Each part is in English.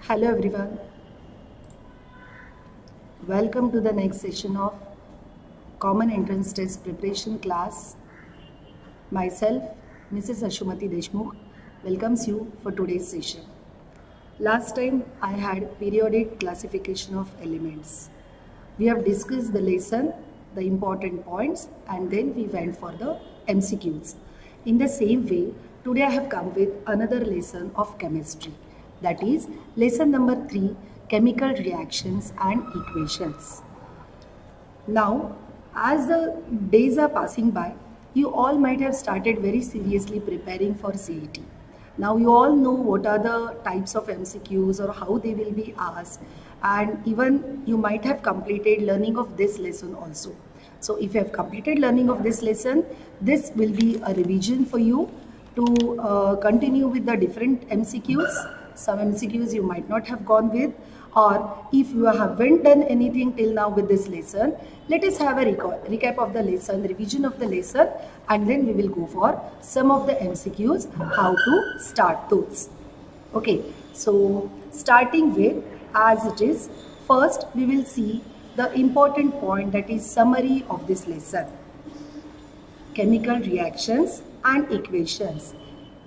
Hello everyone, welcome to the next session of Common Entrance Test Preparation class. Myself, Mrs. Ashumati Deshmukh, welcomes you for today's session. Last time I had periodic classification of elements. We have discussed the lesson, the important points, and then we went for the MCQs. In the same way, today I have come with another lesson of chemistry. That is lesson number 3, chemical reactions and equations. Now, as the days are passing by, you all might have started very seriously preparing for CET. Now you all know what are the types of MCQs or how they will be asked, and even you might have completed learning of this lesson also. So if you have completed learning of this lesson, this will be a revision for you to continue with the different MCQs. Some MCQs you might not have gone with, or if you haven't done anything till now with this lesson, let us have a recap of the lesson, revision of the lesson, and then we will go for some of the MCQs, how to start those. Okay, so starting with as it is, first we will see the important point, that is summary of this lesson. Chemical reactions and equations.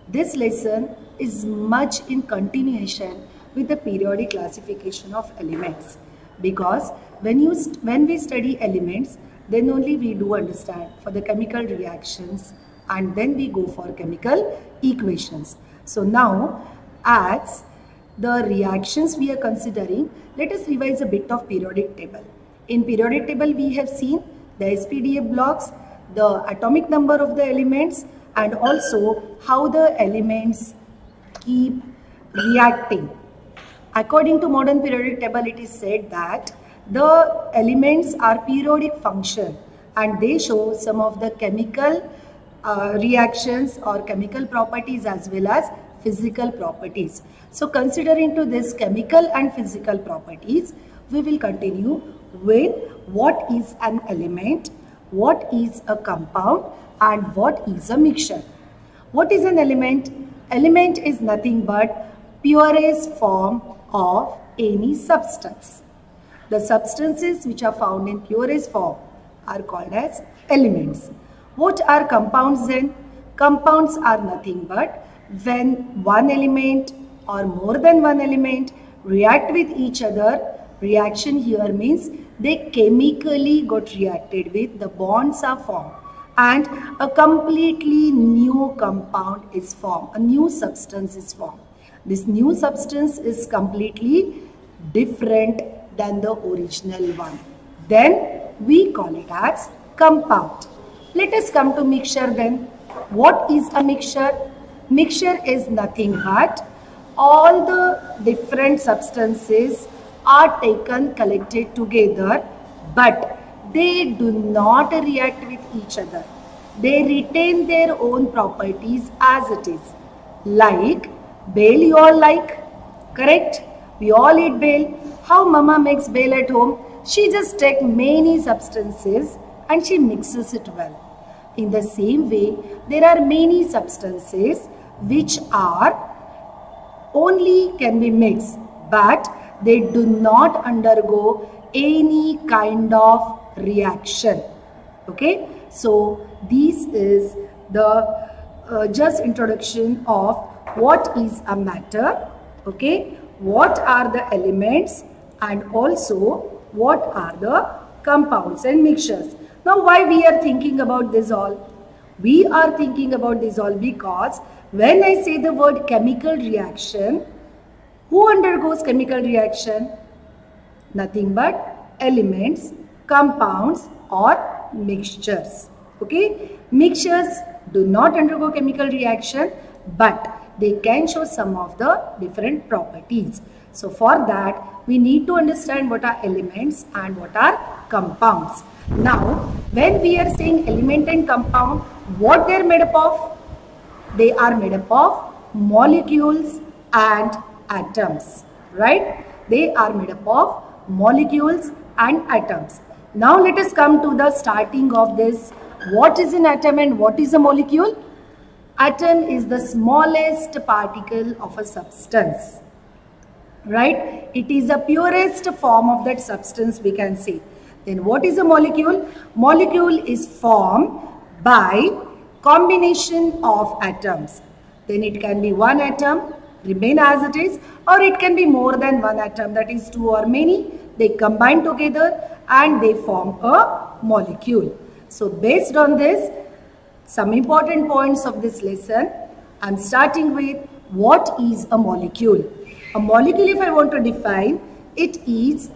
This lesson is much in continuation with the periodic classification of elements, because when we study elements, then only we do understand for the chemical reactions, and then we go for chemical equations. So now, as the reactions we are considering, let us revise a bit of periodic table. In periodic table we have seen the SPDF blocks, the atomic number of the elements, and also how the elements keep reacting. According to modern periodic table, it is said that the elements are periodic function and they show some of the chemical reactions or chemical properties as well as physical properties. So considering to this chemical and physical properties, we will continue with what is an element, what is a compound, and what is a mixture. What is an element? Element is nothing but purest form of any substance. The substances which are found in purest form are called as elements. What are compounds then? Compounds are nothing but when one element or more than one element react with each other. Reaction here means they chemically got reacted with, the bonds are formed, and a completely new compound is formed, a new substance is formed. This new substance is completely different than the original one. Then we call it as compound. Let us come to mixture then. What is a mixture? Mixture is nothing but all the different substances are taken, collected together, but they do not react with each other. They retain their own properties as it is. Like bale, you all like, correct? We all eat bale. How mama makes bale at home? She just takes many substances and she mixes it well. In the same way, there are many substances which are only can be mixed, but they do not undergo any kind of reaction. Okay, so this is the just introduction of what is a matter, okay, what are the elements, and also what are the compounds and mixtures. Now why we are thinking about this all? We are thinking about this all because when I say the word chemical reaction, who undergoes chemical reaction? Nothing but elements, compounds or mixtures. Okay, mixtures do not undergo chemical reaction, but they can show some of the different properties. So for that, we need to understand what are elements and what are compounds. Now, when we are saying element and compound, what they are made up of? They are made up of molecules and atoms, right? They are made up of molecules and atoms. Now let us come to the starting of this. What is an atom and what is a molecule? Atom is the smallest particle of a substance. right? It is the purest form of that substance, we can say. Then what is a molecule? Molecule is formed by combination of atoms. Then it can be one atom, remain as it is, or it can be more than one atom, that is two or many. They combine together and they form a molecule. So based on this, some important points of this lesson, I am starting with what is a molecule. A molecule, if I want to define, it is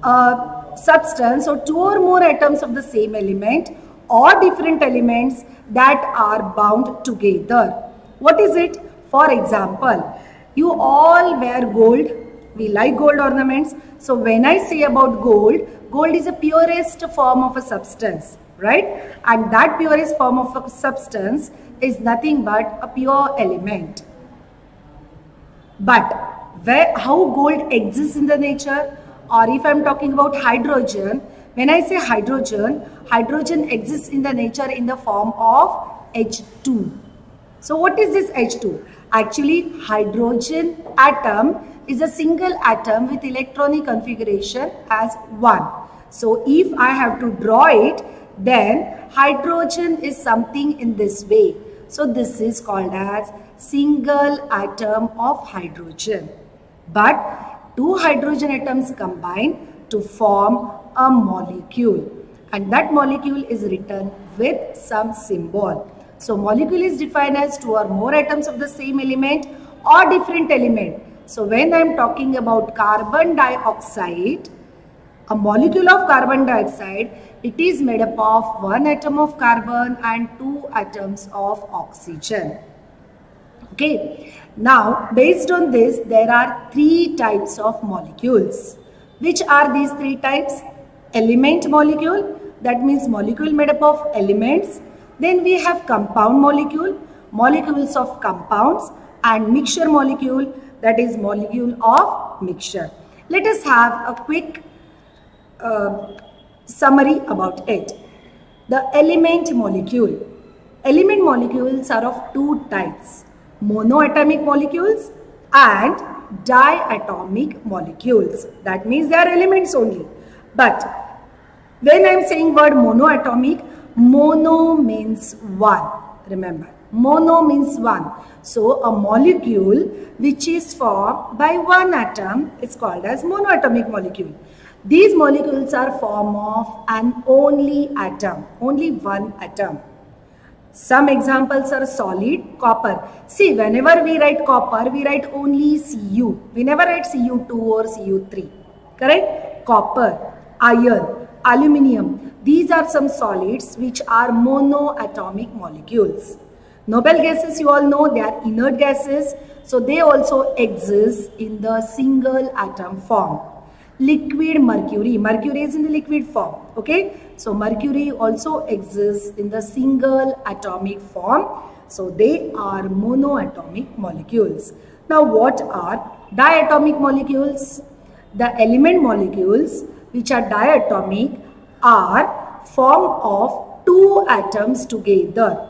a substance or two or more atoms of the same element or different elements that are bound together. What is it? For example, you all wear gold. We like gold ornaments. So when I say about gold, gold is the purest form of a substance, right? And that purest form of a substance is nothing but a pure element. But how gold exists in the nature, or if I am talking about hydrogen, when I say hydrogen, hydrogen exists in the nature in the form of H2. So what is this H2? Actually, hydrogen atom is a single atom with electronic configuration as 1. So if I have to draw it, then hydrogen is something in this way. So this is called as single atom of hydrogen. But two hydrogen atoms combine to form a molecule, and that molecule is written with some symbol. So molecule is defined as two or more atoms of the same element or different element. So when I am talking about carbon dioxide, a molecule of carbon dioxide, it is made up of one atom of carbon and two atoms of oxygen. Okay. Now, based on this, there are three types of molecules. Which are these three types? Element molecule, that means molecule made up of elements. Then we have compound molecule, molecules of compounds, and mixture molecule, that is molecule of mixture. Let us have a quick summary about it. The element molecule. Element molecules are of two types: monoatomic molecules and diatomic molecules. That means they are elements only. But when I am saying word monoatomic, mono means one. Remember, mono means one. So a molecule which is formed by one atom is called as monoatomic molecule. These molecules are formed of an only atom, only one atom. Some examples are solid, copper. See, whenever we write copper, we write only Cu. We never write Cu2 or Cu3. Correct? Copper, iron, aluminium. These are some solids which are monoatomic molecules. Noble gases, you all know, they are inert gases. So they also exist in the single atom form. Liquid mercury. Mercury is in the liquid form. Okay. So mercury also exists in the single atomic form. So they are monoatomic molecules. Now what are diatomic molecules? The element molecules which are diatomic are formed of two atoms together.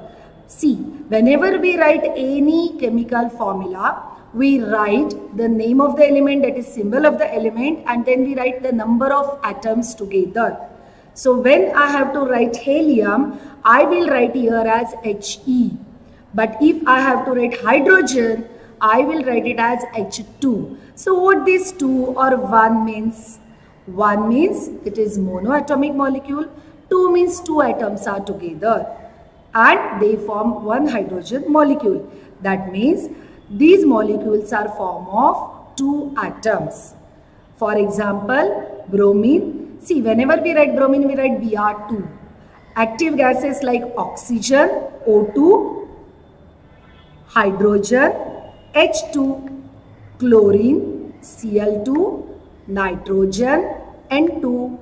See, whenever we write any chemical formula, we write the name of the element, that is symbol of the element, and then we write the number of atoms together. So when I have to write helium, I will write here as He. But if I have to write hydrogen, I will write it as H2. So what this 2 or 1 means? 1 means it is monoatomic molecule. 2 means two atoms are together and they form one hydrogen molecule. That means these molecules are formed of two atoms. For example, bromine. See, whenever we write bromine, we write Br2. Active gases like oxygen, O2, hydrogen, H2, chlorine, Cl2, nitrogen, N2,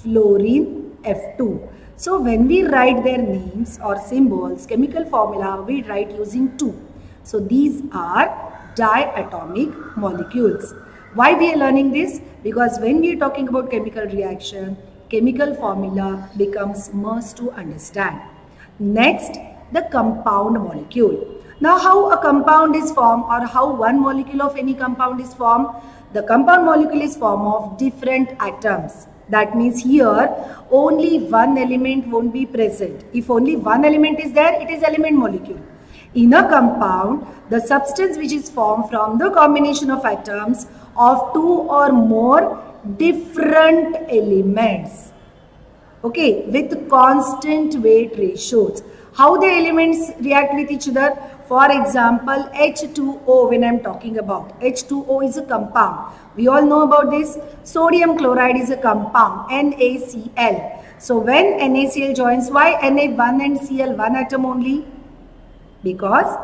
fluorine, F2. So when we write their names or symbols, chemical formula, we write using 2. So these are diatomic molecules. Why we are learning this? Because when we are talking about chemical reaction, chemical formula becomes must to understand. Next, the compound molecule. Now, how a compound is formed, or how one molecule of any compound is formed? The compound molecule is formed of different atoms. That means here only one element won't be present. If only one element is there, it is element molecule. In a compound, the substance which is formed from the combination of atoms of two or more different elements, okay, with constant weight ratios. How the elements react with each other? For example, H2O, when I am talking about, H2O is a compound. We all know about this. Sodium chloride is a compound, NaCl. So when NaCl joins, why Na1 and Cl, one atom only? Because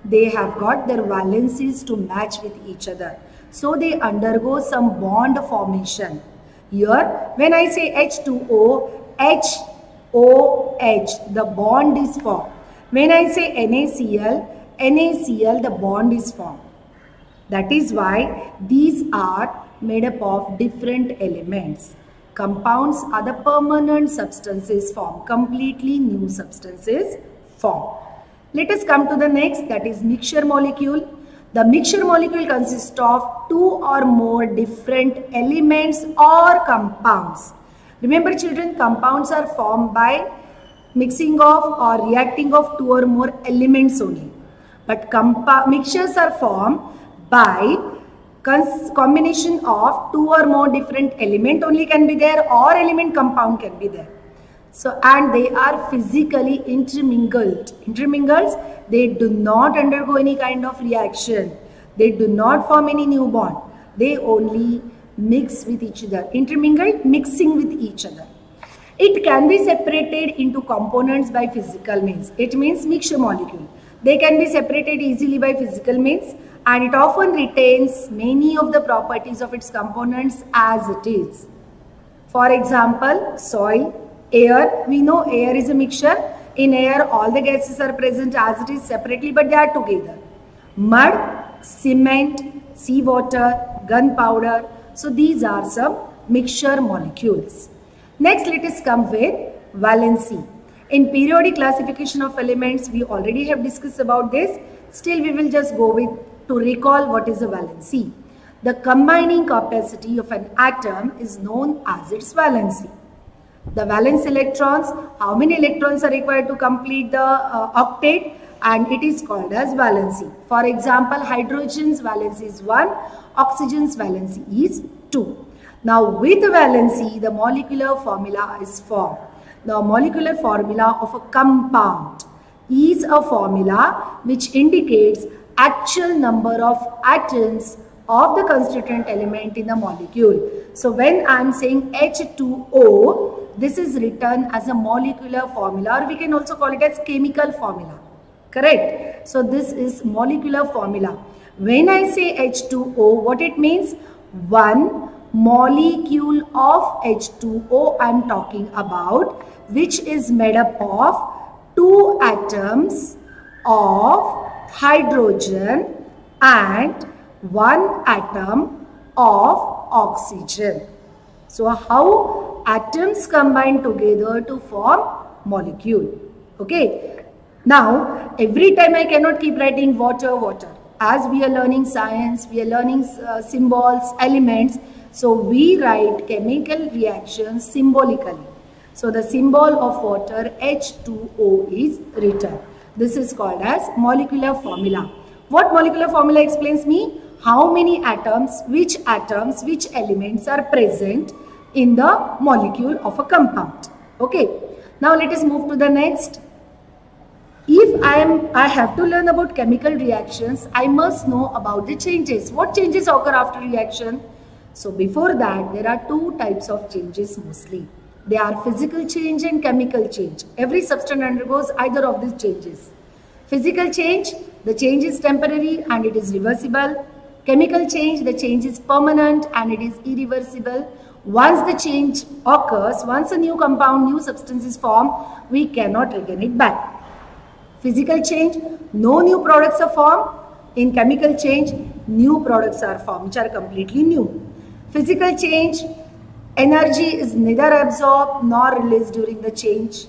they have got their valencies to match with each other. So they undergo some bond formation. Here, when I say H2O, HOH, the bond is formed. When I say NaCl, NaCl, the bond is formed. That is why these are made up of different elements. Compounds are the permanent substances formed, completely new substances formed. Let us come to the next, that is mixture molecule. The mixture molecule consists of two or more different elements or compounds. Remember children, compounds are formed by mixing of or reacting of two or more elements only. But mixtures are formed by combination of two or more different element only can be there, or element compound can be there. So, and they are physically intermingled. Intermingles, they do not undergo any kind of reaction. They do not form any new bond. They only mix with each other. Intermingled, mixing with each other. It can be separated into components by physical means. It means mixture molecule. They can be separated easily by physical means, and it often retains many of the properties of its components as it is. For example, soil, air. We know air is a mixture. In air, all the gases are present as it is separately, but they are together. Mud, cement, seawater, gunpowder. So these are some mixture molecules. Next, let us come with valency. In periodic classification of elements, we already have discussed about this. Still, we will just go with to recall what is a valency. The combining capacity of an atom is known as its valency. The valence electrons, how many electrons are required to complete the octet, and it is called as valency. For example, hydrogen's valency is 1, oxygen's valency is 2. Now with valency, the molecular formula is formed. The molecular formula of a compound is a formula which indicates actual number of atoms of the constituent element in the molecule. So when I am saying H2O, this is written as a molecular formula, or we can also call it as chemical formula. Correct? So this is molecular formula. When I say H2O, what it means? One molecule of H2O I am talking about, which is made up of two atoms of hydrogen and one atom of oxygen. So how atoms combine together to form molecule. Okay. Now every time I cannot keep writing water, water. As we are learning science, we are learning symbols, elements. So we write chemical reactions symbolically. So the symbol of water H2O is written. This is called as molecular formula. What molecular formula explains me? How many atoms, which elements are present in the molecule of a compound. Okay. Now let us move to the next. If I have to learn about chemical reactions, I must know about the changes. What changes occur after reaction? So before that, there are two types of changes mostly. They are physical change and chemical change. Every substance undergoes either of these changes. Physical change, the change is temporary and it is reversible. Chemical change, the change is permanent and it is irreversible. Once the change occurs, once a new compound, new substance is formed, we cannot regain it back. Physical change, no new products are formed. In chemical change, new products are formed, which are completely new. Physical change, energy is neither absorbed nor released during the change.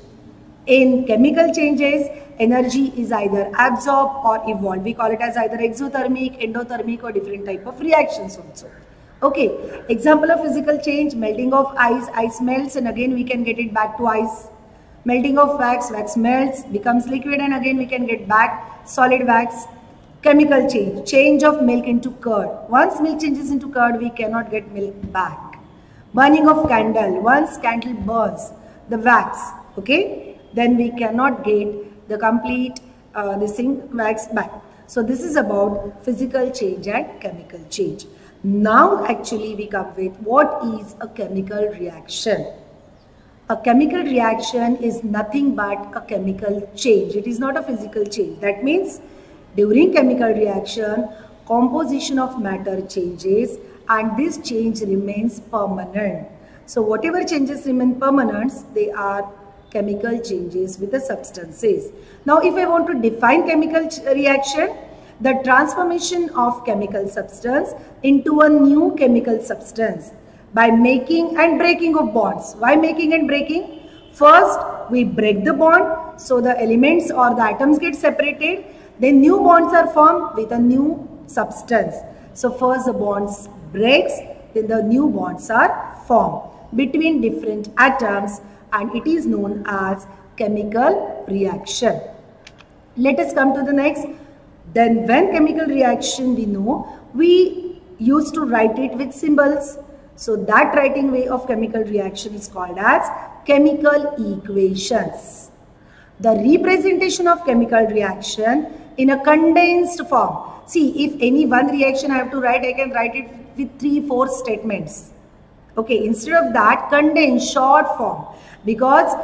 In chemical changes, energy is either absorbed or evolved. We call it as either exothermic, endothermic, or different type of reactions also. Okay, example of physical change: melting of ice melts and again we can get it back to ice. Melting of wax melts, becomes liquid and again we can get back solid wax. Chemical change of milk into curd. Once milk changes into curd, we cannot get milk back. Burning of candle, once candle burns the wax, okay, then we cannot get the complete wax back. So this is about physical change and chemical change. Now actually we come with what is a chemical reaction. A chemical reaction is nothing but a chemical change. It is not a physical change. That means during chemical reaction, composition of matter changes and this change remains permanent. So whatever changes remain permanent, they are chemical changes with the substances. Now if I want to define chemical reaction, the transformation of chemical substance into a new chemical substance by making and breaking of bonds. Why making and breaking? First, we break the bond, so the elements or the atoms get separated. Then new bonds are formed with a new substance. So first the bonds breaks, then the new bonds are formed between different atoms and it is known as chemical reaction. Let us come to the next. Then when chemical reaction we know, we used to write it with symbols. So that writing way of chemical reaction is called as chemical equations. The representation of chemical reaction in a condensed form. See, if any one reaction I have to write, I can write it with 3-4 statements. Okay, instead of that, condensed, short form. Because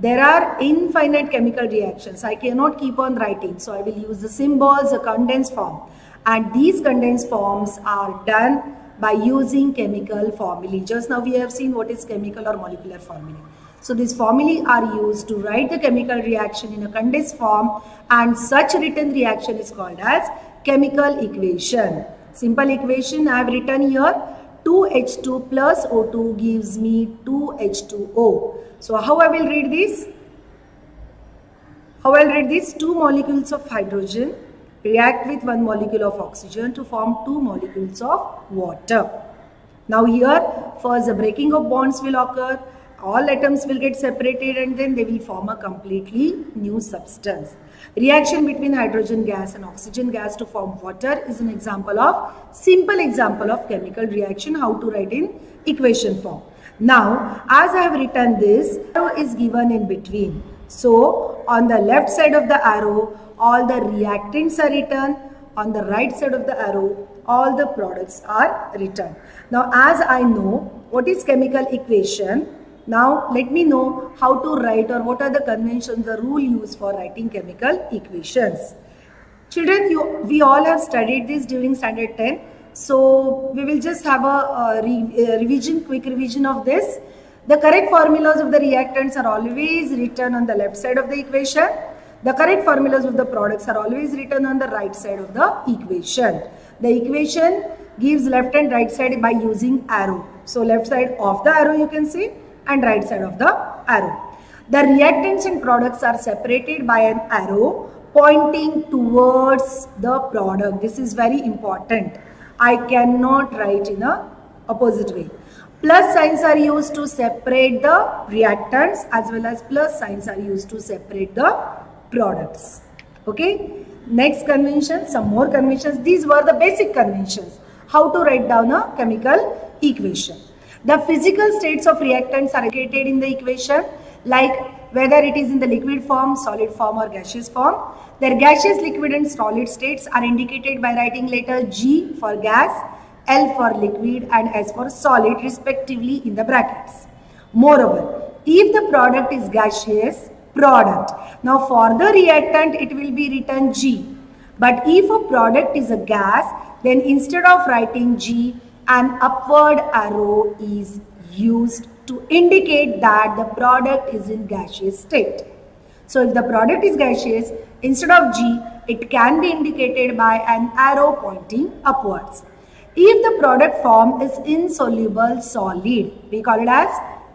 there are infinite chemical reactions. I cannot keep on writing. So I will use the symbols, the condensed form. And these condensed forms are done by using chemical formulae. Just now we have seen what is chemical or molecular formulae. So these formulae are used to write the chemical reaction in a condensed form and such written reaction is called as chemical equation. Simple equation I have written here. 2H2 plus O2 gives me 2H2O. So how I will read this? How I will read this? 2 molecules of hydrogen react with 1 molecule of oxygen to form 2 molecules of water. Now here first the breaking of bonds will occur. All atoms will get separated and then they will form a completely new substance. Reaction between hydrogen gas and oxygen gas to form water is an example of, simple example of chemical reaction, how to write in equation form. Now, as I have written this, arrow is given in between. So, on the left side of the arrow, all the reactants are written. On the right side of the arrow, all the products are written. Now, as I know what is chemical equation, now let me know how to write or what are the conventions, the rule used for writing chemical equations. Children, we all have studied this during standard 10. So we will just have a quick revision of this. The correct formulas of the reactants are always written on the left side of the equation. The correct formulas of the products are always written on the right side of the equation. The equation gives left and right side by using arrow. So left side of the arrow you can see and right side of the arrow. The reactants and products are separated by an arrow pointing towards the product. This is very important. I cannot write in a opposite way. Plus signs are used to separate the reactants as well as plus signs are used to separate the products. Okay. Next convention, some more conventions. These were the basic conventions. How to write down a chemical equation. The physical states of reactants are indicated in the equation, like whether it is in the liquid form, solid form or gaseous form. Their gaseous, liquid and solid states are indicated by writing letter G for gas, L for liquid and S for solid respectively in the brackets. Moreover, if the product is gaseous, product. Now for the reactant it will be written G. But if a product is a gas, then instead of writing G, an upward arrow is used to indicate that the product is in gaseous state. So if the product is gaseous, instead of G, it can be indicated by an arrow pointing upwards. If the product form is insoluble solid, we call it as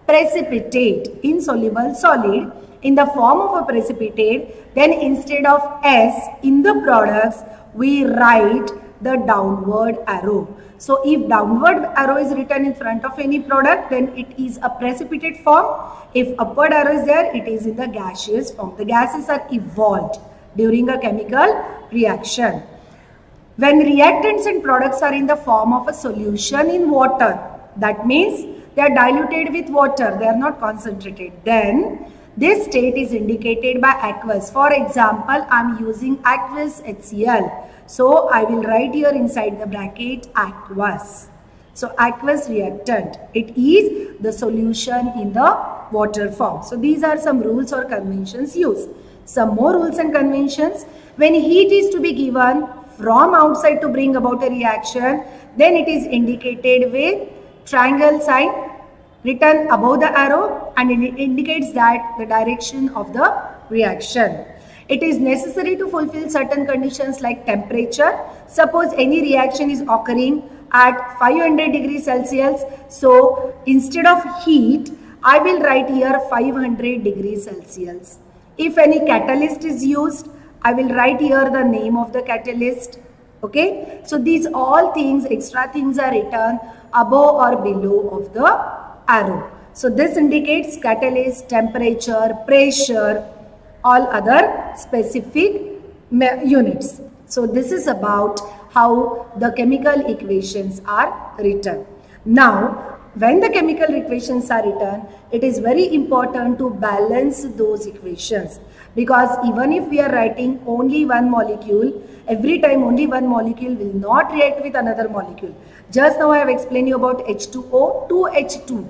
precipitate, insoluble solid, in the form of a precipitate, then instead of S in the products, we write the downward arrow. So if downward arrow is written in front of any product, then it is a precipitate form. If upward arrow is there, it is in the gaseous form. The gases are evolved during a chemical reaction. When reactants and products are in the form of a solution in water, that means they are diluted with water, they are not concentrated, then this state is indicated by aqueous. For example, I am using aqueous HCl. So I will write here inside the bracket aqueous. So aqueous reactant, it is the solution in the water form. So these are some rules or conventions used. Some more rules and conventions. When heat is to be given from outside to bring about a reaction, then it is indicated with triangle sign written above the arrow, and it indicates that the direction of the reaction. It is necessary to fulfill certain conditions like temperature. Suppose any reaction is occurring at 500 degrees Celsius. So instead of heat, I will write here 500 degrees Celsius. If any catalyst is used, I will write here the name of the catalyst. Okay. So these all things, extra things are written above or below of the arrow. So this indicates catalyst, temperature, pressure, all other specific units. So this is about how the chemical equations are written. Now, when the chemical equations are written, it is very important to balance those equations, because even if we are writing only one molecule, every time only one molecule will not react with another molecule. Just now I have explained you about H2O, 2H2.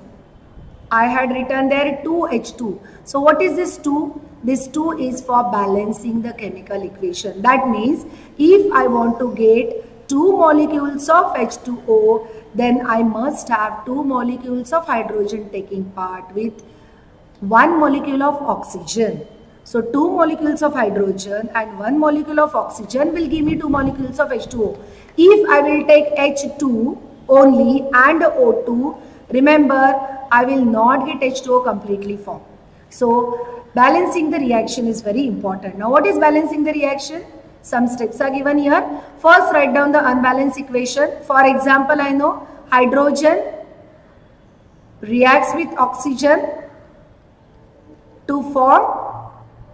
I had written there 2H2. So what is this 2? This 2 is for balancing the chemical equation. That means if I want to get 2 molecules of H2O, then I must have 2 molecules of hydrogen taking part with 1 molecule of oxygen. So 2 molecules of hydrogen and 1 molecule of oxygen will give me 2 molecules of H2O. If I will take H2 only and O2, remember I will not get H2O completely formed. So balancing the reaction is very important. Now what is balancing the reaction? Some steps are given here. First, write down the unbalanced equation. For example, I know hydrogen reacts with oxygen to form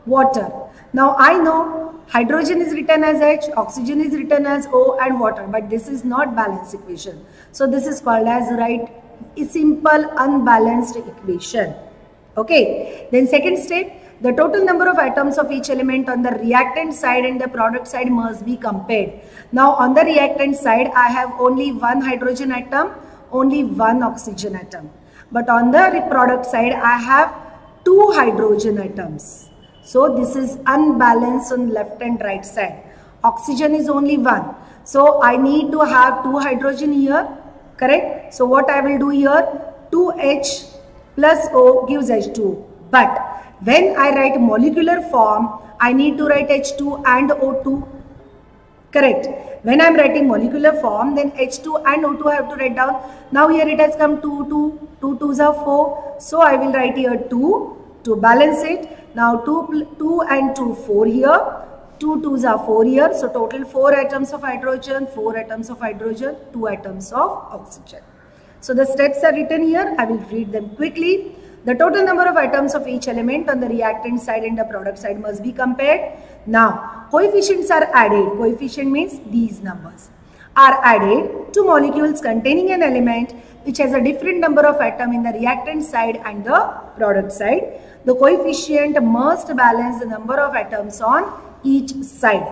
water. Now I know hydrogen is written as H, oxygen is written as O, and water, but this is not balanced equation. So this is called as a simple unbalanced equation. Okay. Then second step, the total number of atoms of each element on the reactant side and the product side must be compared. Now on the reactant side, I have only 1 hydrogen atom, only 1 oxygen atom. But on the product side, I have 2 hydrogen atoms. So this is unbalanced on left and right side. Oxygen is only 1. So I need to have 2 hydrogen here. Correct? So what I will do here, 2H plus O gives H2O. But when I write molecular form, I need to write H2 and O2. Correct? When I am writing molecular form, then H2 and O2 I have to write down. Now here it has come 2 2s are 4. So I will write here 2 to balance it. Now 2 and 2, 4 here. 2 2s are 4 here. So total 4 atoms of hydrogen, 4 atoms of hydrogen, 2 atoms of oxygen. So the steps are written here. I will read them quickly. The total number of atoms of each element on the reactant side and the product side must be compared. Now, coefficients are added. Coefficient means these numbers are added to molecules containing an element which has a different number of atoms in the reactant side and the product side. The coefficient must balance the number of atoms on each side.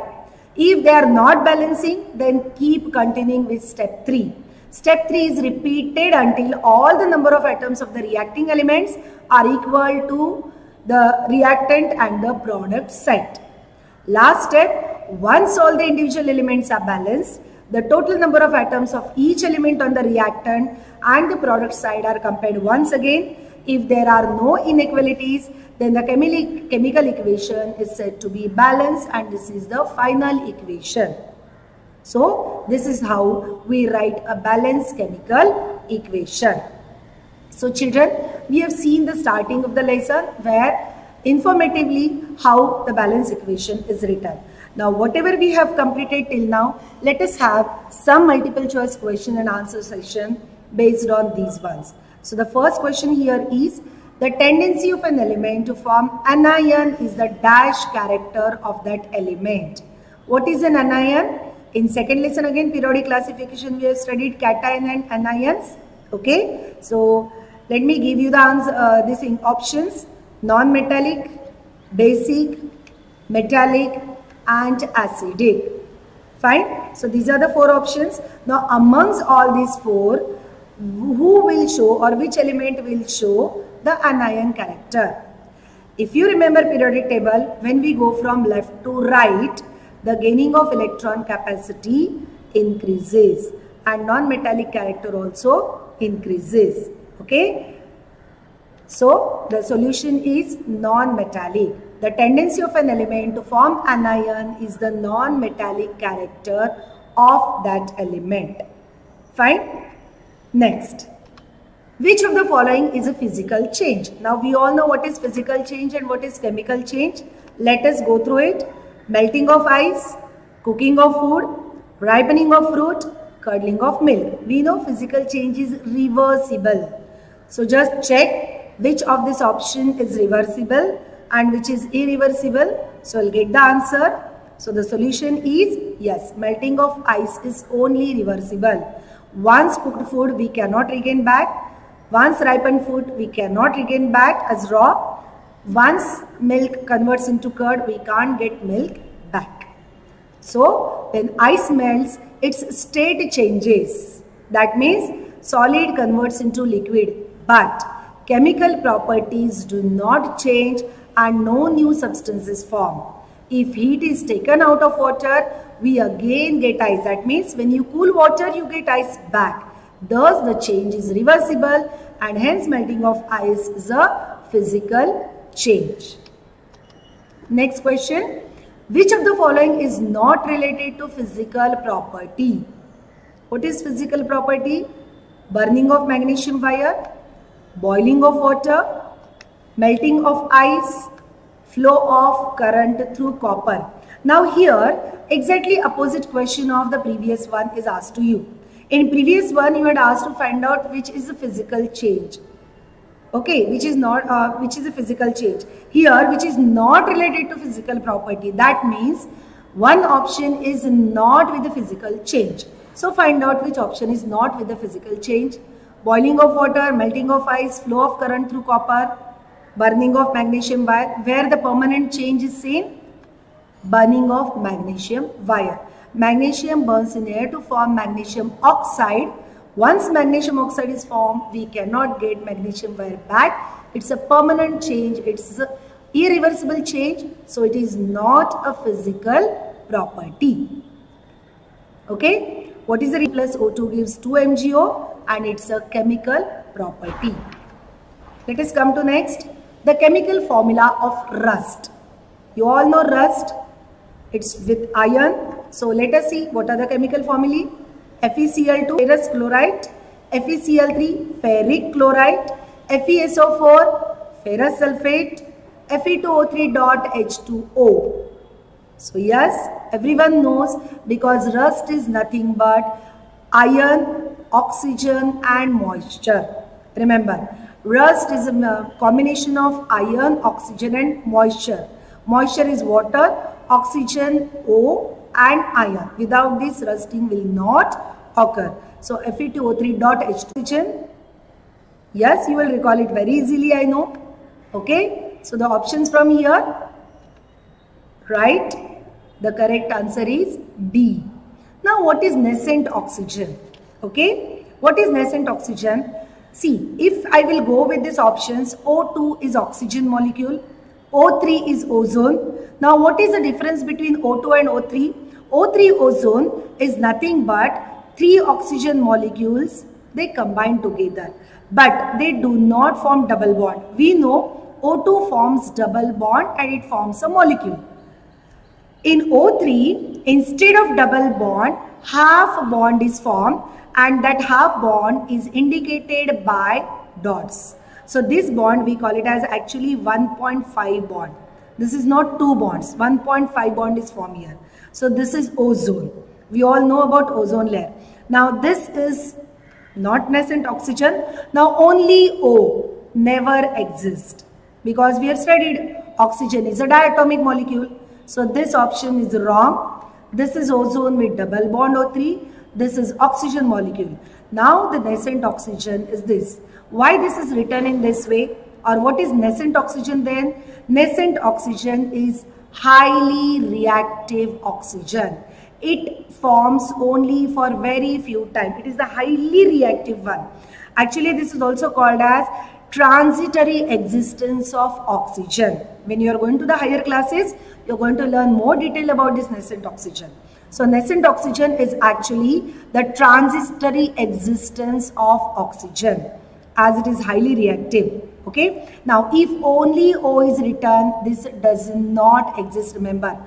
If they are not balancing, then keep continuing with step 3. Step 3 is repeated until all the number of atoms of the reacting elements are equal to the reactant and the product side. Last step, once all the individual elements are balanced, the total number of atoms of each element on the reactant and the product side are compared once again. If there are no inequalities, then the chemical equation is said to be balanced, and this is the final equation. So this is how we write a balanced chemical equation. So children, we have seen the starting of the lesson where informatively how the balance equation is written. Now whatever we have completed till now, let us have some multiple choice question and answer session based on these ones. So the first question here is, the tendency of an element to form anion is the dash character of that element. What is an anion? In second lesson again, periodic classification, we have studied cation and anions. Okay, so let me give you the answer, these options: non-metallic, basic, metallic and acidic. Fine. So these are the four options. Now amongst all these four, who will show or which element will show the anion character? If you remember periodic table, when we go from left to right, the gaining of electron capacity increases and non-metallic character also increases. Okay. So the solution is non-metallic. The tendency of an element to form anion is the non-metallic character of that element. Fine. Next, which of the following is a physical change? Now we all know what is physical change and what is chemical change. Let us go through it. Melting of ice, cooking of food, ripening of fruit, curdling of milk. We know physical change is reversible. So just check which of this option is reversible and which is irreversible. So I'll get the answer. So the solution is yes, melting of ice is only reversible. Once cooked food we cannot regain back. Once ripened food we cannot regain back as raw. Once milk converts into curd, we can't get milk back. So when ice melts, its state changes. That means solid converts into liquid, but chemical properties do not change and no new substances form. If heat is taken out of water, we again get ice. That means when you cool water, you get ice back. Thus the change is reversible and hence melting of ice is a physical change. Next question. Which of the following is not related to physical property? What is physical property? Burning of magnesium wire, boiling of water, melting of ice, flow of current through copper. Now here exactly opposite question of the previous one is asked to you. In previous one you had asked to find out which is a physical change. Okay, which is a physical change. Here which is not related to physical property. That means one option is not with the physical change. So find out which option is not with the physical change. Boiling of water, melting of ice, flow of current through copper, burning of magnesium wire. Where the permanent change is seen? Burning of magnesium wire. Magnesium burns in air to form magnesium oxide. Once magnesium oxide is formed, we cannot get magnesium wire back. It's a permanent change. It's an irreversible change. So it is not a physical property. Okay. What is the plus O2 gives 2 MgO and it's a chemical property. Let us come to next. The chemical formula of rust. You all know rust. It's with iron. So let us see what are the chemical formulae. FeCl2 ferrous chloride, FeCl3 ferric chloride, FeSO4 ferrous sulfate, Fe2O3 dot H2O. So yes, everyone knows because rust is nothing but iron, oxygen and moisture. Remember, rust is a combination of iron, oxygen and moisture. Moisture is water, oxygen O and iron. Without this, rusting will not occur. So Fe2O3 dot H2O. Yes, you will recall it very easily, I know. Okay. So the options from here, right? The correct answer is D. Now what is nascent oxygen? Okay. What is nascent oxygen? See, if I will go with these options, O2 is oxygen molecule, O3 is ozone. Now what is the difference between O2 and O3? O3 ozone is nothing but 3 oxygen molecules, they combine together, but they do not form double bond. We know O2 forms double bond and it forms a molecule. In O3, instead of double bond, half bond is formed and that half bond is indicated by dots. So this bond we call it as actually 1.5 bond. This is not 2 bonds. 1.5 bond is formed here. So this is ozone. We all know about ozone layer. Now this is not nascent oxygen. Now only O never exists, because we have studied oxygen is a diatomic molecule. So this option is wrong. This is ozone with double bond O3. This is oxygen molecule. Now the nascent oxygen is this. Why this is written in this way, or what is nascent oxygen then? Nascent oxygen is highly reactive oxygen. It forms only for very few time. It is the highly reactive one. Actually, this is also called as transitory existence of oxygen. When you are going to the higher classes, you are going to learn more detail about this nascent oxygen. So nascent oxygen is actually the transitory existence of oxygen, as it is highly reactive. Okay. Now, if only O is written, this does not exist. Remember,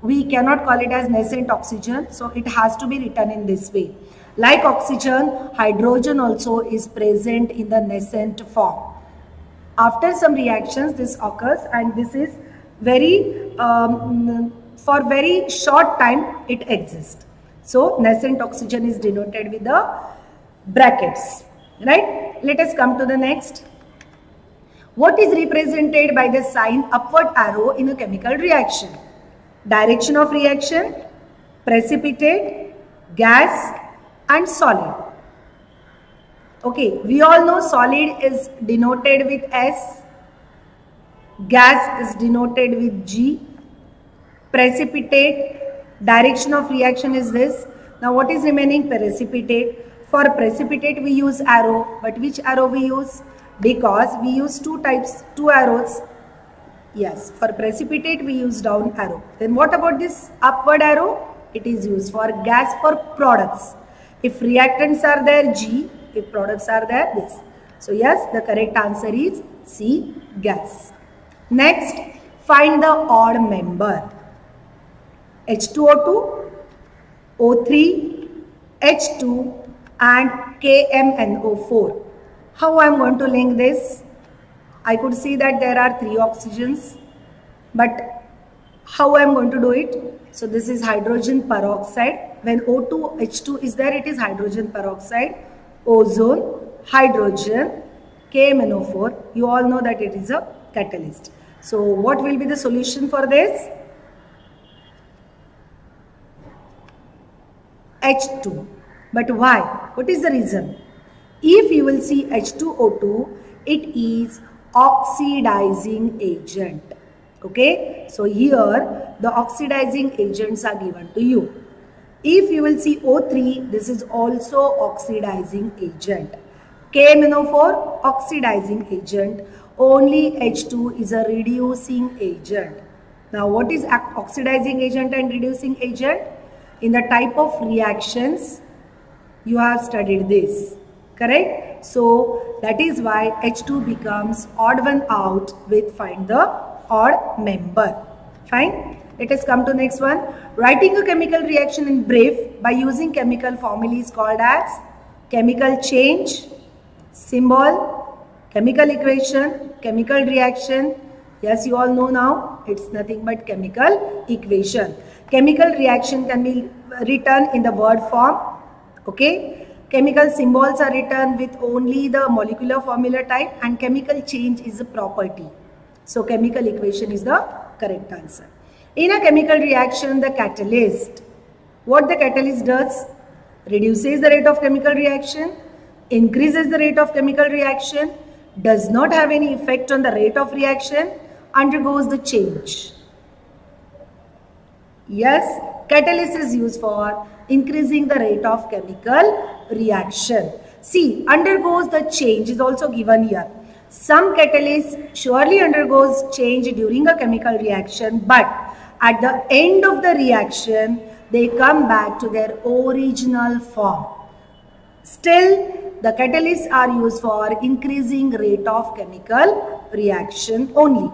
we cannot call it as nascent oxygen. So it has to be written in this way. Like oxygen, hydrogen also is present in the nascent form. After some reactions, this occurs, and this is very, for very short time it exists. So nascent oxygen is denoted with the brackets, right? Let us come to the next. What is represented by the sign upward arrow in a chemical reaction? Direction of reaction, precipitate, gas and solid. Okay, we all know solid is denoted with S, gas is denoted with G, precipitate, direction of reaction is this. Now what is remaining? Precipitate. For precipitate we use arrow, but which arrow we use? Because we use two arrows. Yes, for precipitate we use down arrow. Then what about this upward arrow? It is used for gas, for products. If reactants are there, G. If products are there, this. So yes, the correct answer is C, gas. Next, find the odd member. H2O2, O3, H2 and KMNO4. How I am going to link this? I could see that there are 3 oxygens, but how I am going to do it? So this is hydrogen peroxide. When O2, H2 is there, it is hydrogen peroxide. Ozone, hydrogen, KMNO4. You all know that it is a catalyst. So what will be the solution for this? H2. But why? What is the reason? If you will see H2O2, it is oxidizing agent. Okay, so here the oxidizing agents are given to you. If you will see O3, this is also oxidizing agent. KMNO4, oxidizing agent. Only H2 is a reducing agent. Now what is oxidizing agent and reducing agent? In the type of reactions, you have studied this, correct? So that is why H2 becomes odd one out with find the odd member. Fine. Let us come to next one. Writing a chemical reaction in brief by using chemical formula is called as chemical change, symbol, chemical equation, chemical reaction. Yes, you all know now, it's nothing but chemical equation. Chemical reaction can be written in the word form. Okay. Chemical symbols are written with only the molecular formula type, and chemical change is a property. So chemical equation is the correct answer. In a chemical reaction, the catalyst, what the catalyst does? Reduces the rate of chemical reaction, increases the rate of chemical reaction, does not have any effect on the rate of reaction, undergoes the change. Yes, catalyst is used for increasing the rate of chemical reaction. See, undergoes the change is also given here. Some catalyst surely undergoes change during a chemical reaction, but at the end of the reaction, they come back to their original form. Still, the catalysts are used for increasing rate of chemical reaction only.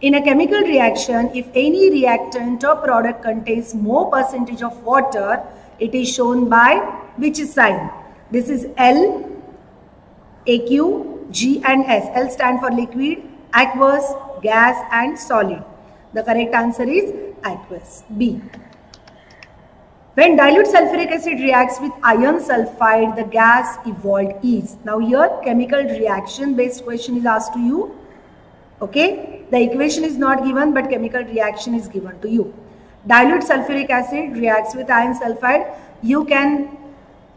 In a chemical reaction, if any reactant or product contains more percentage of water, it is shown by which sign? This is L, AQ, G and S. L stand for liquid, aqueous, gas and solid. The correct answer is aqueous, B. When dilute sulfuric acid reacts with iron sulfide, the gas evolved is. Now here chemical reaction based question is asked to you. Okay, the equation is not given but chemical reaction is given to you. Dilute sulfuric acid reacts with iron sulfide. You can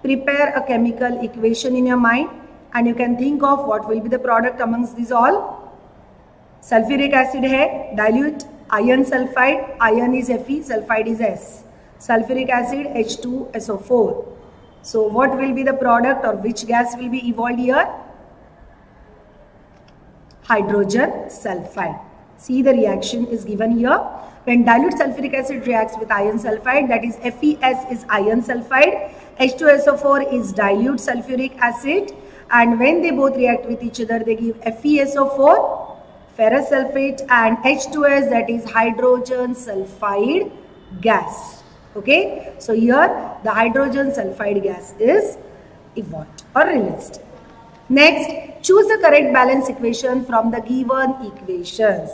prepare a chemical equation in your mind and you can think of what will be the product amongst these all. Sulfuric acid hai, dilute, iron sulfide, iron is Fe, sulfide is S. Sulfuric acid H2SO4. So what will be the product or which gas will be evolved here? Hydrogen sulfide. See, the reaction is given here. When dilute sulfuric acid reacts with iron sulfide, that is FeS is iron sulfide, H2SO4 is dilute sulfuric acid, and when they both react with each other, they give FeSO4, ferrous sulfate, and H2S, that is hydrogen sulfide gas. Okay, so here the hydrogen sulfide gas is evolved or released. Next, choose the correct balance equation from the given equations.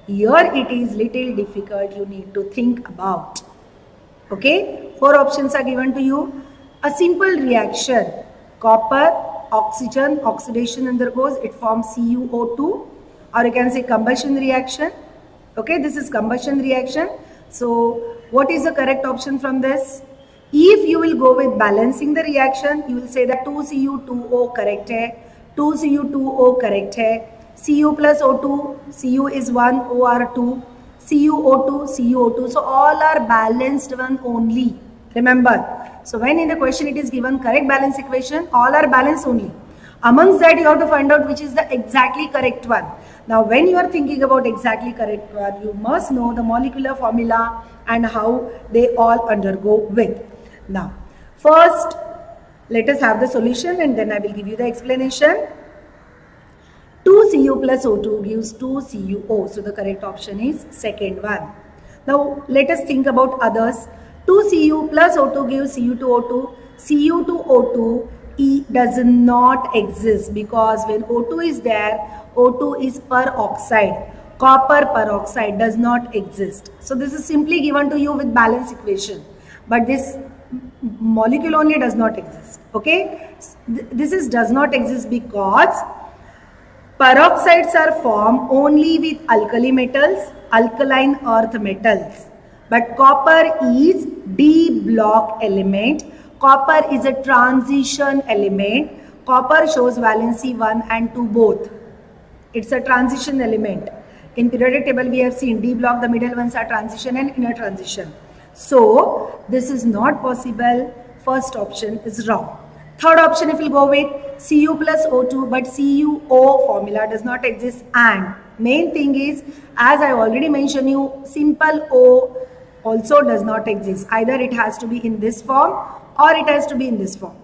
Here it is little difficult, you need to think about. Okay, 4 options are given to you. A simple reaction, copper, oxygen, oxidation undergoes, it forms CuO2, or you can say combustion reaction. Okay, this is combustion reaction. So what is the correct option from this? If you will go with balancing the reaction, you will say that 2Cu2O correct hai, 2Cu2O correct hai, Cu plus O2, Cu is 1, O are 2, CuO2, CuO2. So all are balanced one only. Remember. So when in the question it is given correct balance equation, all are balanced only. Amongst that you have to find out which is the exactly correct one. Now when you are thinking about exactly correct one, you must know the molecular formula and how they all undergo with. Now first let us have the solution and then I will give you the explanation. 2Cu plus O2 gives 2CuO. So the correct option is second one. Now let us think about others. 2Cu plus O2 gives Cu2O2. Cu2O2 does not exist because when O2 is there, O2 is peroxide. Copper peroxide does not exist. So this is simply given to you with balance equation. But this molecule only does not exist. Okay, this does not exist because peroxides are formed only with alkali metals, alkaline earth metals. But copper is D block element. Copper is a transition element. Copper shows valency 1 and 2 both. It's a transition element. In periodic table we have seen D block, the middle ones are transition and inner transition. So this is not possible. First option is wrong. Third option if you go with Cu plus O2, but CuO formula does not exist, and main thing is, as I already mentioned you, simple O also does not exist. Either it has to be in this form or it has to be in this form.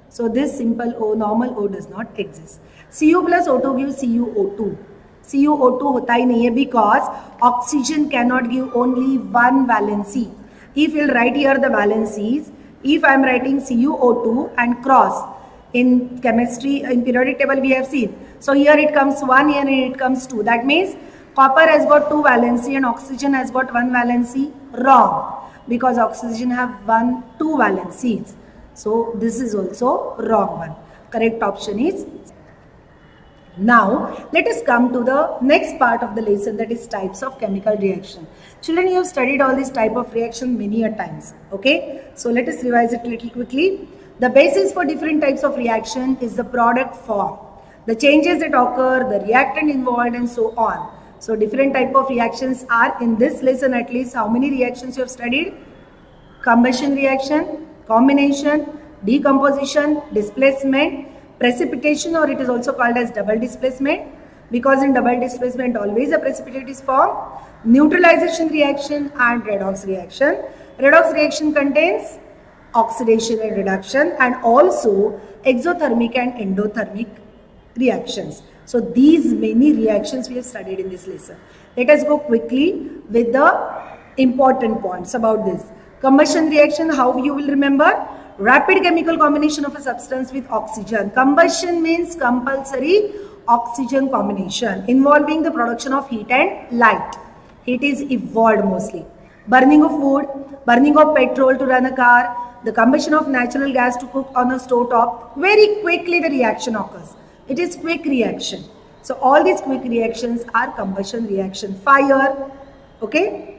So this simple O, normal O does not exist. Cu plus O2 gives CuO2. CuO2 hota hi nahi hai because oxygen cannot give only one valency. If you will write here the valencies, if I am writing CuO2 and cross, in chemistry, in periodic table we have seen. So here it comes 1, here it comes 2. That means copper has got 2 valency and oxygen has got 1 valency. Wrong, because oxygen have 2 valencies. So this is also wrong one. Correct option is. Now let us come to the next part of the lesson, that is types of chemical reaction. Children, you have studied all these type of reaction many a times. Okay, so let us revise it a little quickly. The basis for different types of reaction is the product form, the changes that occur, the reactant involved and so on. So different type of reactions are in this lesson. At least how many reactions you have studied? Combustion reaction, combination, decomposition, displacement, precipitation, or it is also called as double displacement, because in double displacement always a precipitate is formed, neutralization reaction and redox reaction. Redox reaction contains oxidation and reduction, and also exothermic and endothermic reactions. So these many reactions we have studied in this lesson. Let us go quickly with the important points about this. Combustion reaction, how you will remember? Rapid chemical combination of a substance with oxygen. Combustion means compulsory oxygen combination involving the production of heat and light. Heat is evolved mostly. Burning of wood, burning of petrol to run a car, the combustion of natural gas to cook on a stove top, very quickly the reaction occurs. It is quick reaction. So all these quick reactions are combustion reaction. Fire, okay?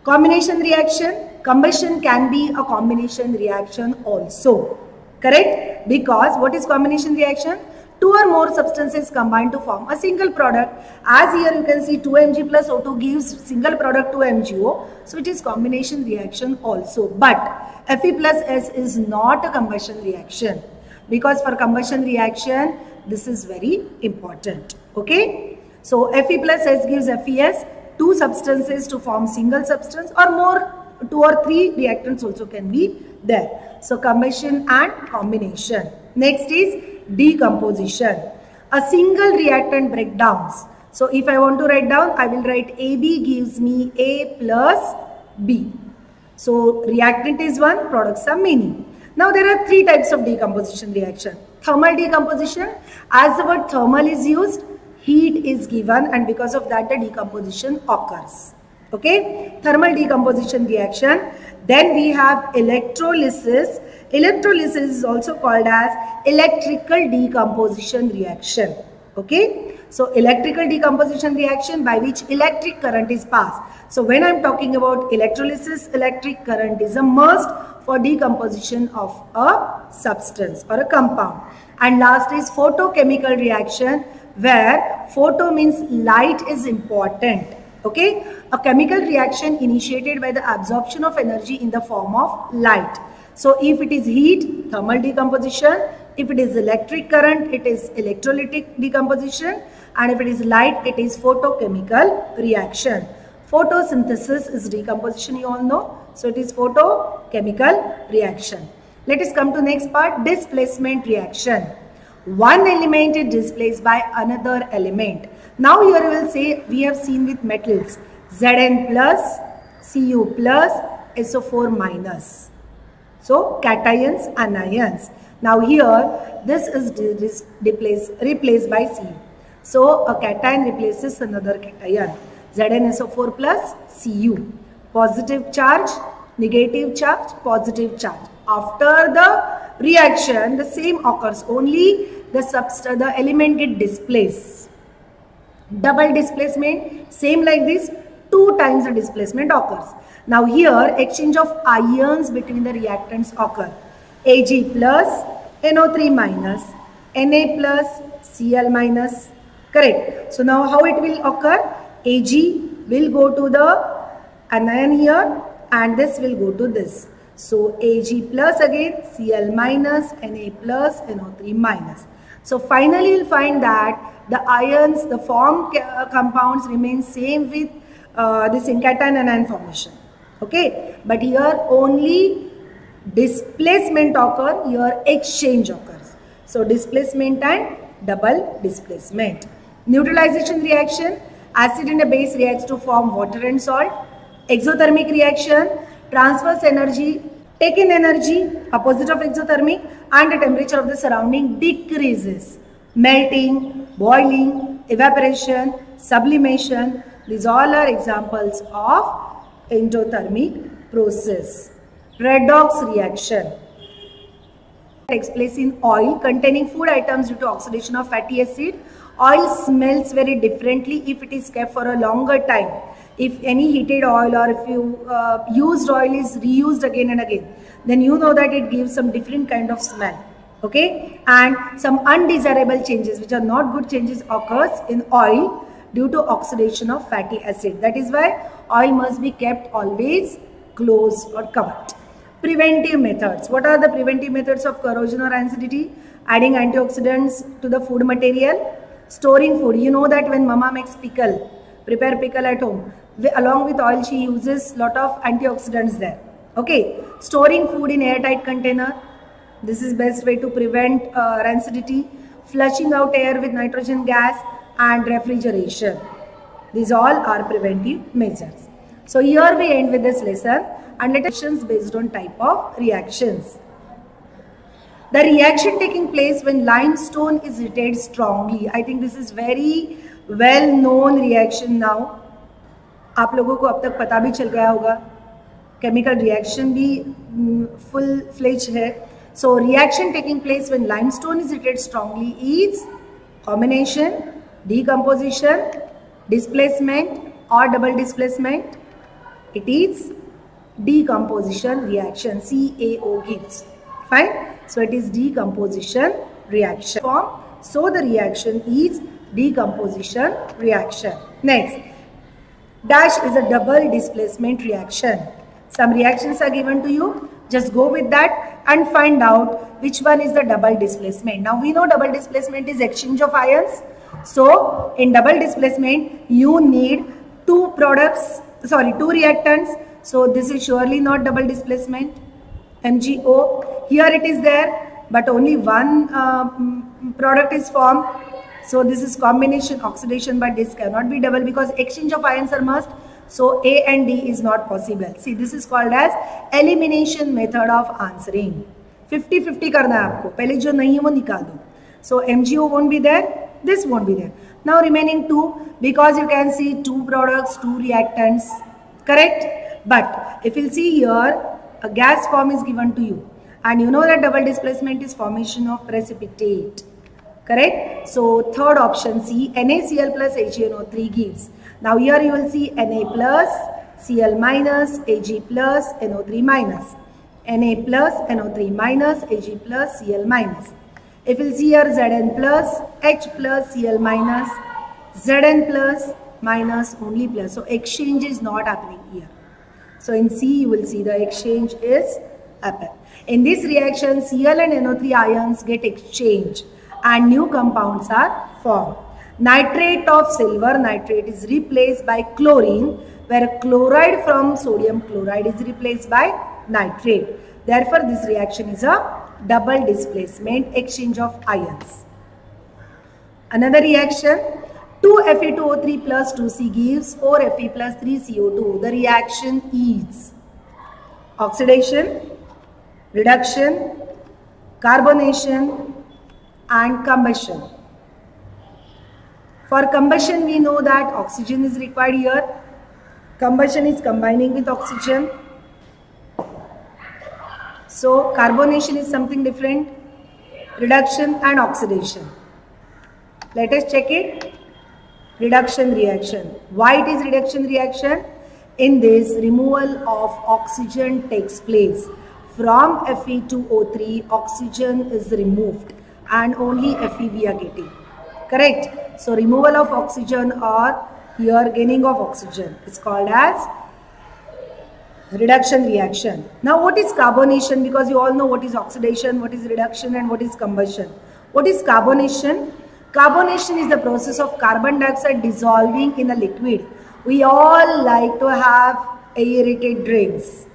Combination reaction, combustion can be a combination reaction also. Correct? Because what is combination reaction? Two or more substances combine to form a single product. As here you can see 2Mg plus O2 gives single product 2MgO. So it is combination reaction also. But Fe plus S is not a combustion reaction. Because for combustion reaction, this is very important. Okay. So Fe plus S gives FeS. Two substances to form single substance, or more, 2 or 3 reactants also can be there. So combustion and combination. Next is decomposition. A single reactant breakdowns. So if I want to write down, I will write AB gives me A plus B. So reactant is one, products are many. Now there are 3 types of decomposition reaction. Thermal decomposition, as the word thermal is used, heat is given and because of that the decomposition occurs. Okay, thermal decomposition reaction. Then we have electrolysis. Electrolysis is also called as electrical decomposition reaction. Okay, so electrical decomposition reaction by which electric current is passed. So when I am talking about electrolysis, electric current is a must for decomposition of a substance or a compound. And last is photochemical reaction, where photo means light is important. Okay, a chemical reaction initiated by the absorption of energy in the form of light. So if it is heat, thermal decomposition. If it is electric current, it is electrolytic decomposition. And if it is light, it is photochemical reaction. Photosynthesis is decomposition, you all know. So it is photochemical reaction. Let us come to next part, displacement reaction. One element is displaced by another element. Now here we will say, we have seen with metals, Zn plus, Cu plus, SO4 minus. So cations, anions. Now here this is replaced by Cu. So a cation replaces another cation. ZnSO4 plus Cu. Positive charge, negative charge, positive charge. After the reaction, the same occurs. Only the element get displaced. Double displacement, same like this, 2 times the displacement occurs. Now here exchange of ions between the reactants occur. Ag plus, NO3 minus, Na plus, Cl minus. Correct. So now how it will occur? Ag will go to the anion here and this will go to this. So Ag plus again, Cl minus, Na plus, NO3 minus. So finally you will find that the ions, the formed compounds remain same with this cation anion formation. Okay, but here only displacement occur, here exchange occurs. So displacement and double displacement. Neutralization reaction, acid and a base reacts to form water and salt. Exothermic reaction, transfers energy, taken energy, opposite of exothermic, and the temperature of the surrounding decreases. Melting, boiling, evaporation, sublimation, these all are examples of endothermic process. Redox reaction takes place in oil containing food items due to oxidation of fatty acid. Oil smells very differently if it is kept for a longer time. If any heated oil or if you used oil is reused again and again, then you know that it gives some different kind of smell. Okay, and some undesirable changes which are not good changes occurs in oil due to oxidation of fatty acid. That is why oil must be kept always closed or covered. Preventive methods. What are the preventive methods of corrosion or acidity? Adding antioxidants to the food material. Storing food. You know that when mama makes pickle, prepare pickle at home, along with oil she uses lot of antioxidants there. Okay. Storing food in airtight container. This is best way to prevent rancidity. Flushing out air with nitrogen gas and refrigeration. These all are preventive measures. So here we end with this lesson and let us based on type of reactions. The reaction taking place when limestone is heated strongly. I think this is very well known reaction now. आप लोगों को अब तक पता भी चल गया होगा, केमिकल रिएक्शन भी फुल फ्लेज है. So reaction taking place when limestone is heated strongly is combination, decomposition, displacement or double displacement. It is decomposition reaction. CaO gives. Fine. So it is decomposition reaction form. So the reaction is decomposition reaction. Next, dash is a double displacement reaction. Some reactions are given to you. Just go with that and find out which one is the double displacement. Now we know double displacement is exchange of ions. So in double displacement you need two reactants. So this is surely not double displacement. MgO. Here it is there, but only one product is formed. So this is combination oxidation, but this cannot be double because exchange of ions are must. So A and D is not possible. See, this is called as elimination method of answering. 50-50 करना है आपको. पहले जो नहीं है वो निकाल दो. So MgO won't be there. This won't be there. Now remaining two, because you can see two products, two reactants. Correct? But if you'll see here, a gas form is given to you. And you know that double displacement is formation of precipitate. Correct? So third option C, NaCl plus AgNO3 gives. Now here you will see Na plus, Cl minus, Ag plus, NO3 minus. Na plus, NO3 minus, Ag plus, Cl minus. If you see here Zn plus, H plus, Cl minus, Zn plus, minus, only plus. So exchange is not happening here. So in C you will see the exchange is happen. In this reaction Cl and NO3 ions get exchanged and new compounds are formed. Nitrate of silver nitrate is replaced by chlorine, where chloride from sodium chloride is replaced by nitrate. Therefore this reaction is a double displacement exchange of ions. Another reaction, 2Fe2O3 plus 2C gives 4Fe plus 3CO2. The reaction is oxidation, reduction, carbonation and combustion. For combustion we know that oxygen is required here. Combustion is combining with oxygen. So carbonation is something different. Reduction and oxidation. Let us check it. Reduction reaction. Why it is reduction reaction? In this, removal of oxygen takes place. From Fe2O3, oxygen is removed and only Fe we are getting. Correct? So removal of oxygen or here gaining of oxygen is called as reduction reaction. Now what is carbonation? Because you all know what is oxidation, what is reduction and what is combustion. What is carbonation? Carbonation is the process of carbon dioxide dissolving in a liquid. We all like to have aerated drinks,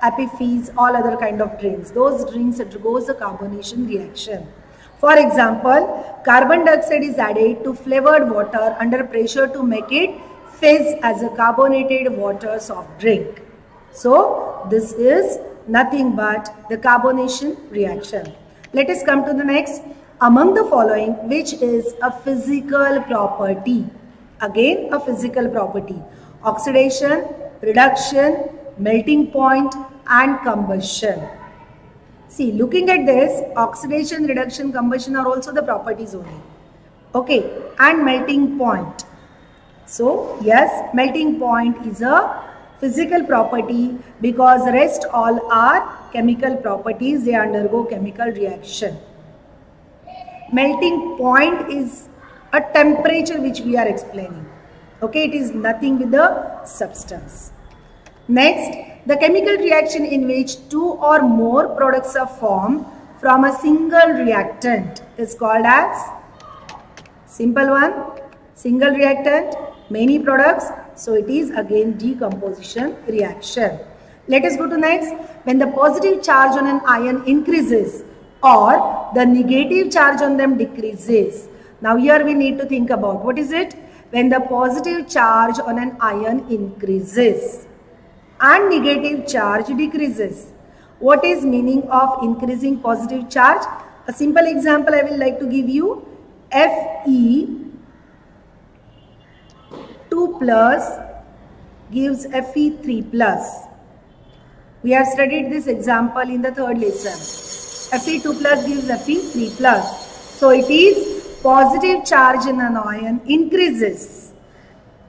Happy Fizz, all other kind of drinks. Those drinks undergoes a carbonation reaction. For example, carbon dioxide is added to flavored water under pressure to make it fizz as a carbonated water soft drink. So this is nothing but the carbonation reaction. Let us come to the next. Among the following, which is a physical property? Again, a physical property. Oxidation, reduction, melting point and combustion. See, looking at this, oxidation, reduction, combustion are also the properties only. Okay, and melting point. So, yes, melting point is a physical property because rest all are chemical properties. They undergo chemical reaction. Melting point is a temperature which we are explaining. Okay, it is nothing with the substance. Next, the chemical reaction in which two or more products are formed from a single reactant is called as, simple one, single reactant, many products. So it is again decomposition reaction. Let us go to next. When the positive charge on an ion increases or the negative charge on them decreases. Now here we need to think about what is it? When the positive charge on an ion increases and negative charge decreases. What is meaning of increasing positive charge? A simple example I will like to give you. Fe2 plus gives Fe3 plus. We have studied this example in the third lesson. Fe2 plus gives Fe3 plus. So it is positive charge in an ion increases.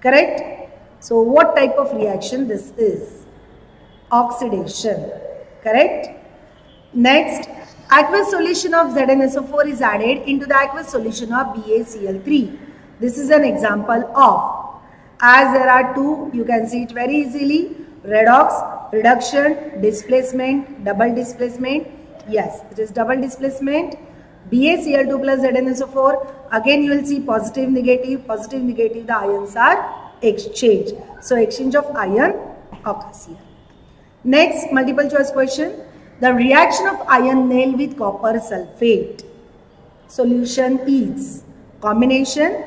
Correct? So what type of reaction this is? Oxidation. Correct? Next, aqueous solution of ZnSO4 is added into the aqueous solution of BaCl3. This is an example of, as there are two, you can see it very easily, redox, reduction, displacement, double displacement. Yes, it is double displacement. BaCl2 plus ZnSO4, again you will see positive, negative, the ions are exchanged. So exchange of ion occurs here. Next, multiple choice question. The reaction of iron nail with copper sulfate. Solution is combination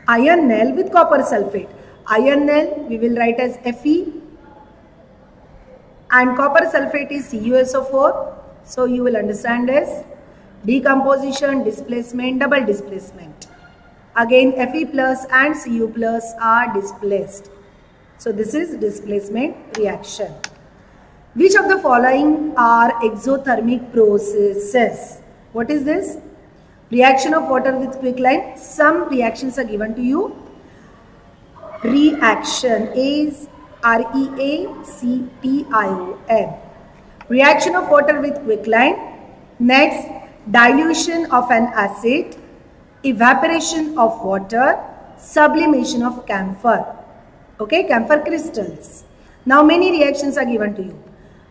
iron nail with copper sulfate. Iron nail we will write as Fe and copper sulfate is CuSO4. So you will understand as decomposition, displacement, double displacement. Again Fe plus and Cu plus are displaced. So this is displacement reaction. Which of the following are exothermic processes? What is this? Reaction of water with quicklime. Some reactions are given to you. Reaction is REACTION. Reaction of water with quicklime. Next, dilution of an acid, evaporation of water, sublimation of camphor. Okay, camphor crystals. Now many reactions are given to you,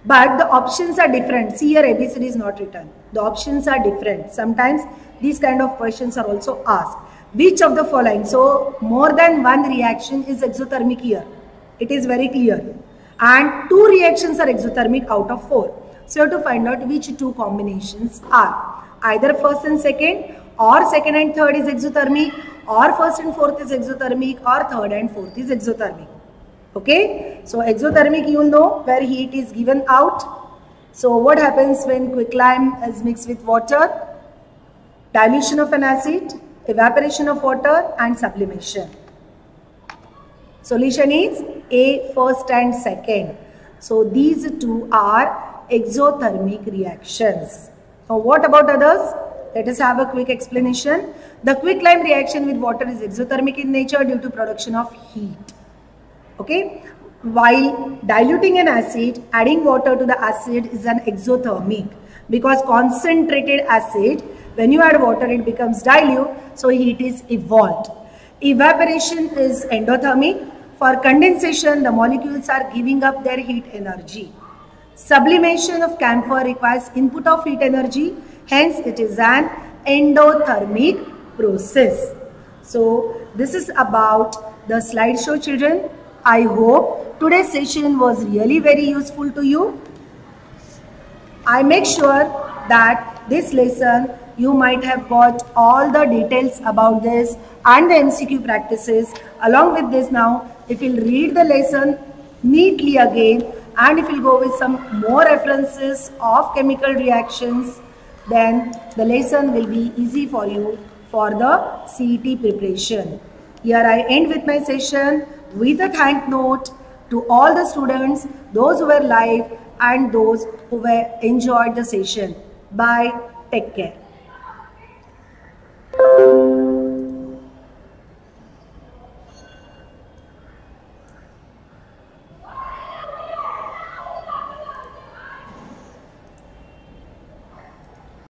but the options are different. See here, ABCD is not written. The options are different. Sometimes these kind of questions are also asked. Which of the following? So more than one reaction is exothermic here. It is very clear. And 2 reactions are exothermic out of 4. So you have to find out which 2 combinations are. Either first and second, or second and third is exothermic, or first and fourth is exothermic, or third and fourth is exothermic. Okay, so exothermic you know where heat is given out. So what happens when quicklime is mixed with water? Dilution of an acid, evaporation of water and sublimation. Solution is A, first and second. So these 2 are exothermic reactions. Now what about others? Let us have a quick explanation. The quicklime reaction with water is exothermic in nature due to production of heat. Okay, while diluting an acid, adding water to the acid is an exothermic, because concentrated acid, when you add water it becomes dilute, so heat is evolved. Evaporation is endothermic. For condensation, the molecules are giving up their heat energy. Sublimation of camphor requires input of heat energy, hence it is an endothermic process. So this is about the slideshow, children. I hope today's session was really very useful to you. I make sure that this lesson you might have got all the details about this and the MCQ practices. Along with this, now if you read the lesson neatly again and if you go with some more references of chemical reactions, then the lesson will be easy for you for the CET preparation. Here I end with my session with a thank note to all the students, those who were live and those who were enjoyed the session. Bye. Take care.